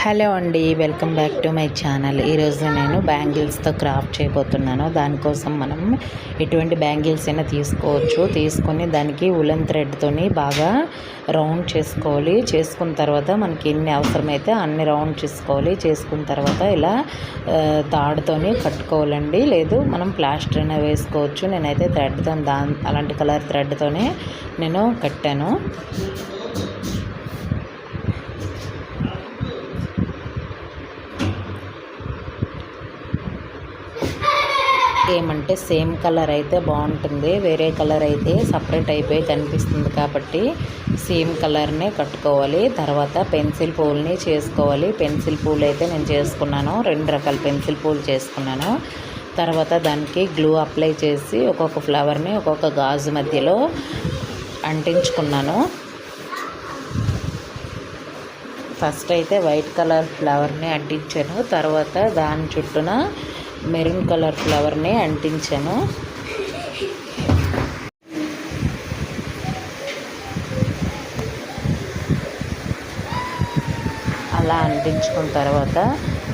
Hello అండి, welcome back to my channel. ఈరోజు నేను బ్యాంగిల్స్తో క్రాఫ్ట్ చేయబోతున్నాను. దానికోసం మనం ఎటువంటి బ్యాంగిల్స్ అయినా తీసుకొని దానికి ఉలెన్ థ్రెడ్తోని బాగా రౌండ్ చేసుకోవాలి. చేసుకున్న తర్వాత మనకి ఎన్ని అవసరమైతే అన్ని రౌండ్ చేసుకున్న తర్వాత ఇలా తాడుతోని కట్టుకోవాలండి. లేదు మనం ప్లాస్టర్ అయినా వేసుకోవచ్చు. నేనైతే థ్రెడ్తో అలాంటి కలర్ థ్రెడ్తోనే నేను కట్టాను. ఏమంటే సేమ్ కలర్ అయితే బాగుంటుంది, వేరే కలర్ అయితే సపరేట్ అయిపోయి కనిపిస్తుంది. కాబట్టి సేమ్ కలర్నే కట్టుకోవాలి. తర్వాత పెన్సిల్ పూల్ని చేసుకోవాలి. పెన్సిల్ పూల్ అయితే నేను చేసుకున్నాను, 2 రకాల పెన్సిల్ పూలు చేసుకున్నాను. తర్వాత దానికి గ్లూ అప్లై చేసి ఒక్కొక్క ఫ్లవర్ని ఒక్కొక్క గాజు మధ్యలో అంటించుకున్నాను. ఫస్ట్ అయితే వైట్ కలర్ ఫ్లవర్ని అంటించాను. తర్వాత దాని చుట్టూన మెరూన్ కలర్ ఫ్లవర్ని అంటించాను. అలా అంటించుకున్న తర్వాత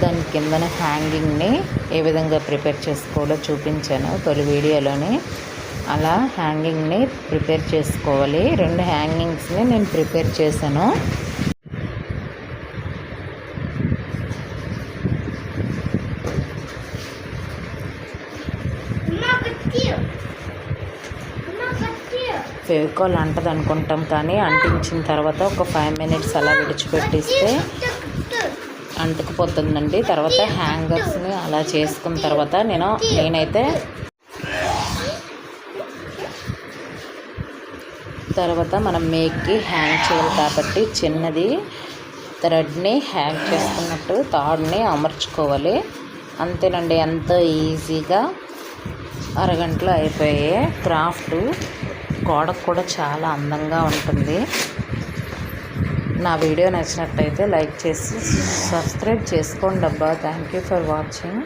దాని కిందన హ్యాంగింగ్ని ఏ విధంగా ప్రిపేర్ చేసుకోవాలో చూపించాను తొలి వీడియోలోని. అలా హ్యాంగింగ్ని ప్రిపేర్ చేసుకోవాలి. 2 హ్యాంగింగ్స్ని నేను ప్రిపేర్ చేశాను. ఫెవికాల్ అంటది అనుకుంటాం, కానీ అంటించిన తర్వాత ఒక 5 మినిట్స్ అలా విడిచిపెట్టిస్తే అంటుకుపోతుందండి. తర్వాత హ్యాంగర్స్ని అలా చేసుకున్న తర్వాత నేనైతే తర్వాత మనం మేక్కి హ్యాంగ్ చేయాలి కాబట్టి చిన్నది థ్రెడ్ని హ్యాంగ్ చేసుకున్నట్టు తాడుని అమర్చుకోవాలి. అంతేనండి, ఎంతో ఈజీగా అరగంటలో అయిపోయే క్రాఫ్ట్. గోడకు కూడా చాలా అందంగా ఉంటుంది. నా వీడియో నచ్చినట్టయితే లైక్ చేసి సబ్స్క్రైబ్ చేసుకోండి అబ్బా. Thank you for watching.